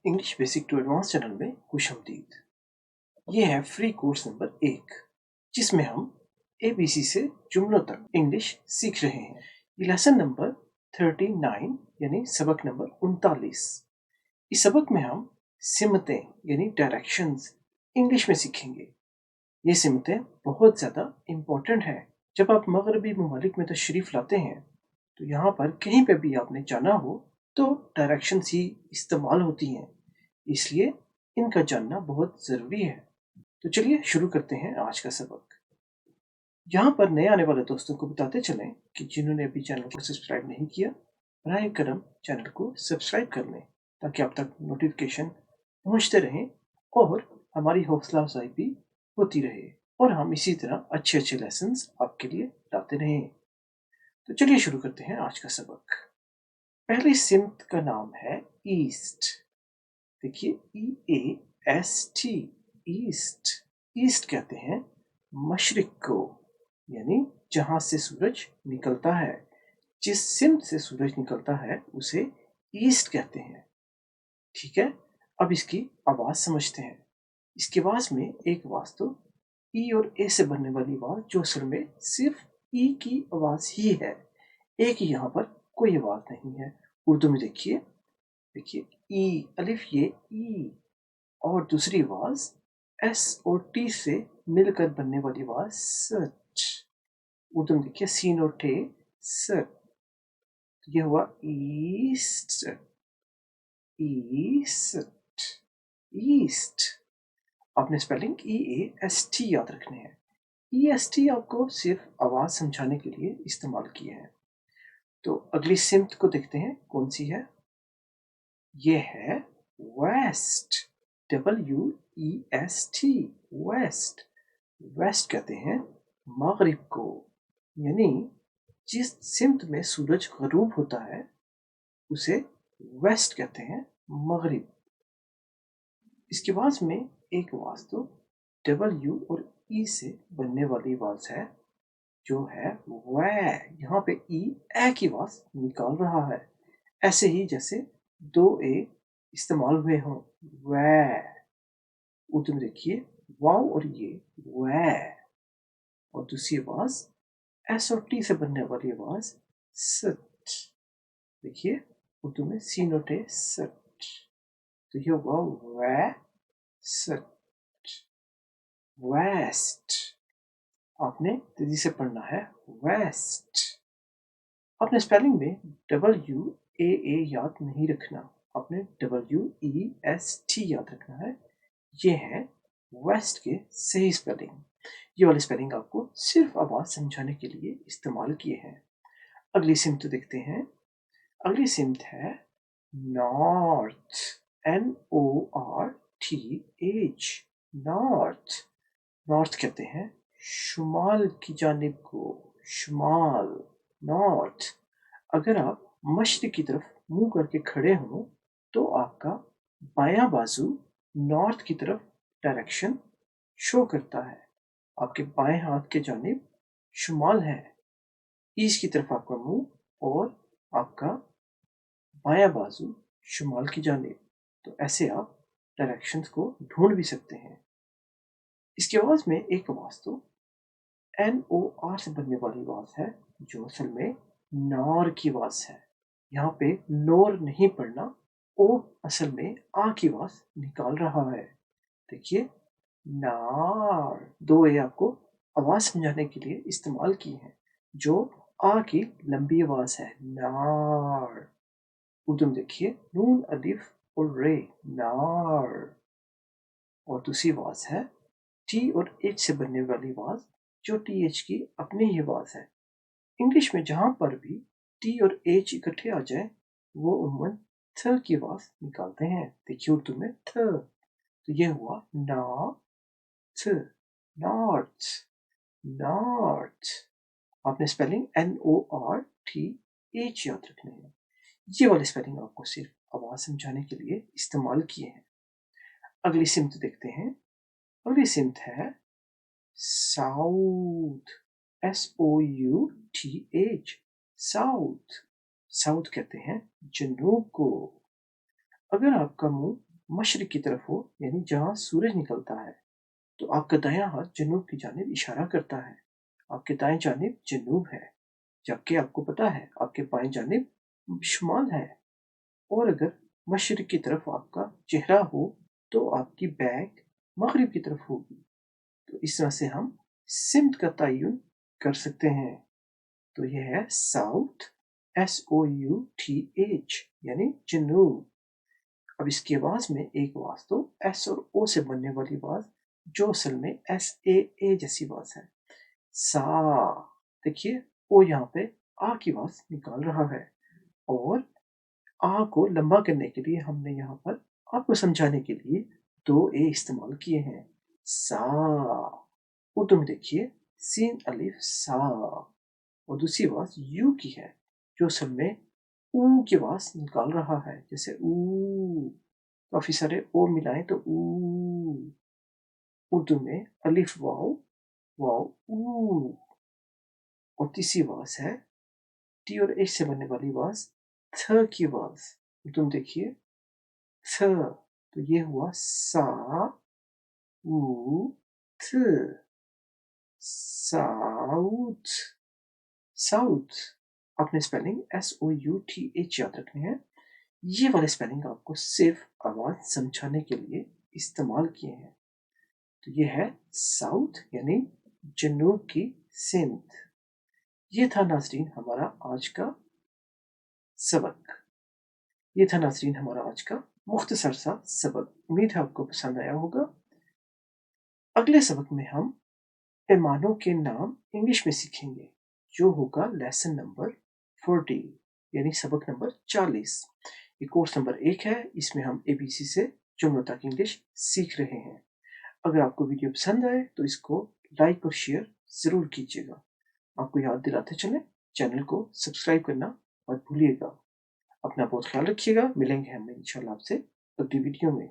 English basic to advance channel में खुशामदीद। ये है फ्री कोर्स नंबर 1 जिसमें हम ABC से जुमलों तक इंग्लिश सीख रहे हैं। ये लेसन नंबर 39 यानी सबक नंबर 39। इस सबक में हम सिमतें यानी डायरेक्शंस इंग्लिश में सीखेंगे। ये सिमतें बहुत ज़्यादा इम्पोर्टेंट है। जब आप मगरबी ममालिक में तशरीफ़ लाते हैं तो यहाँ पर कहीं पे भी आपने जाना हो तो डायरेक्शंस ही इस्तेमाल होती हैं, इसलिए इनका जानना बहुत ज़रूरी है। तो चलिए शुरू करते हैं आज का सबक। यहाँ पर नए आने वाले दोस्तों को बताते चलें कि जिन्होंने अभी चैनल को सब्सक्राइब नहीं किया, बराए करम चैनल को सब्सक्राइब कर लें ताकि आप तक नोटिफिकेशन पहुँचते रहें और हमारी हौसला अफजाई भी होती रहे और हम इसी तरह अच्छे अच्छे लेसन्स आपके लिए लाते रहें। तो चलिए शुरू करते हैं आज का सबक। पहली सिमत का नाम है ईस्ट। देखिए EAST, ईस्ट। ईस्ट कहते हैं मशरिक को, यानी जहां से सूरज निकलता है। जिस सिमत से सूरज निकलता है उसे ईस्ट कहते हैं। ठीक है, अब इसकी आवाज समझते हैं। इसकी आवाज में एक आवाज तो ई और ए से बनने वाली आवाज जो असल में सिर्फ ई की आवाज ही है। एक ही यहाँ पर कोई आवाज नहीं है। उर्दू में देखिए ई अलिफ ये ई, और दूसरी आवाज एस और टी से मिलकर बनने वाली आवाज सच। उर्दू में देखिए सीन और टे सच। तो यह हुआ ईस्ट, ईस्ट, ईस्ट। आपने स्पेलिंग EAST याद रखने हैं। EST आपको सिर्फ आवाज समझाने के लिए इस्तेमाल किए हैं। तो अगली सिमत को देखते हैं कौन सी है। ये है वेस्ट, WEST, वेस्ट। वेस्ट कहते हैं मगरिब को, यानी जिस सिमत में सूरज गरूब होता है उसे वेस्ट कहते हैं, मगरिब। इसकी आवाज में एक आवाज तो W और E से बनने वाली आवाज है जो है वै। यहाँ पे ई ए की आवाज निकाल रहा है, ऐसे ही जैसे दो ए इस्तेमाल हुए हों। वै। उर्दू में देखिए वाव और ये वै। और दूसरी आवाज एस और टी से बनने वाली आवाज सट। देखिए उर्दू में सीन और टे सट। तो ये हुआ वै सट, वेस्ट। आपने तेजी से पढ़ना है वेस्ट। आपने स्पेलिंग में WAA याद नहीं रखना, आपने WEST याद रखना है। ये है वेस्ट के सही स्पेलिंग। ये वाले स्पेलिंग आपको सिर्फ आवाज समझाने के लिए इस्तेमाल किए हैं। अगली सिमत देखते हैं। अगली सिमत है नॉर्थ, NORTH, नॉर्थ। नॉर्थ कहते हैं शुमाल की जानिब को, शुमाल, नॉर्थ। अगर आप मशरिक की तरफ मुंह करके खड़े हों तो आपका बायां बाजू नॉर्थ की तरफ डायरेक्शन शो करता है। आपके बाएं हाथ के जानिब शुमाल है, ईस्ट की तरफ आपका मुंह और आपका बायां बाजू शुमाल की जानिब। तो ऐसे आप डायरेक्शंस को ढूंढ भी सकते हैं। इसकी आवाज में एक आवाज तो NOR से बनने वाली आवाज है जो असल में नॉर की आवाज है। यहाँ पे नोर नहीं पढ़ना, ओ असल में आ की आवाज निकाल रहा है। देखिए नार, दो ए आपको आवाज समझाने के लिए इस्तेमाल की है जो आ की लंबी आवाज है, नार। उर्दू में देखिए नून अलिफ और रे, नार। और दूसरी आवाज है टी और एच से बनने वाली आवाज जो TH की अपनी ही आवाज है। इंग्लिश में जहां पर भी टी और एच इकट्ठे आ जाए वो उम्मन थ की आवाज निकालते हैं। देखिए उर्दू में थ। तो ये हुआ नॉर्थ, नॉर्थ, नॉर्थ। आपने स्पेलिंग NORTH याद रखने हैं। ये वाले स्पेलिंग आपको सिर्फ आवाज समझाने के लिए इस्तेमाल किए हैं। अगली सिमत देखते हैं। अगली सिमत है साउथ, SOUTH, साउथ। साउथ कहते हैं जनूब को। अगर आपका मुंह मशरिक की तरफ हो, यानी जहाँ सूरज निकलता है, तो आपका दायां हाथ जनूब की जानिब इशारा करता है। आपके दाएं जानिब जनूब है, जबकि आपको पता है आपके बाएं जानिब शुमाल है। और अगर मशरिक की तरफ आपका चेहरा हो तो आपकी बैक मगरिब की तरफ होगी। तो इस तरह से हम सिमत का तयन कर सकते हैं। तो यह है साउथ, SOUTH, यानी जनूब। अब इसकी आवाज में एक आवाज तो एस और ओ से बनने वाली आवाज, जो असल में SAA जैसी आवाज है, सा। देखिए ओ यहाँ पे आ की आवाज निकाल रहा है, और आ को लंबा करने के लिए हमने यहाँ पर आपको समझाने के लिए दो ए इस्तेमाल किए हैं। सा। उर्दू में देखिए सीन अलिफ सा। और दूसरी आवाज यू की है, जो असल में ऊ की आवाज निकाल रहा है, जैसे ऊ। काफी सारे ओ मिलाएं तो ऊ। उर्दू में अलिफ वाओ, वाओ ऊ। और तीसरी आवाज है टी और एच से बनने वाली आवाज, थ की आवाज। तुम देखिए थ, तो ये हुआ सा ऊ थ, साउथ। साउथ। अपने स्पेलिंग SOUTH याद रखने हैं। ये वाले स्पेलिंग आपको सिर्फ आवाज समझाने के लिए इस्तेमाल किए हैं। तो ये है साउथ, यानी जनूब की सिंध। ये था नाजरीन हमारा आज का सबक। ये था नाजरीन हमारा आज का मुख्तसर सा सबक। उम्मीद है आपको पसंद आया होगा। अगले सबक में हम पैमानों के नाम इंग्लिश में सीखेंगे, जो होगा लेसन नंबर 40, यानी सबक नंबर 40। ये कोर्स नंबर 1 है, इसमें हम ABC से जुमलों तक इंग्लिश सीख रहे हैं। अगर आपको वीडियो पसंद आए तो इसको लाइक और शेयर जरूर कीजिएगा। आपको याद दिलाते चलें, चैनल को सब्सक्राइब करना मत भूलिएगा। अपना बहुत ख्याल रखिएगा। मिलेंगे हम इंशाल्लाह आपसे अगली वीडियो में।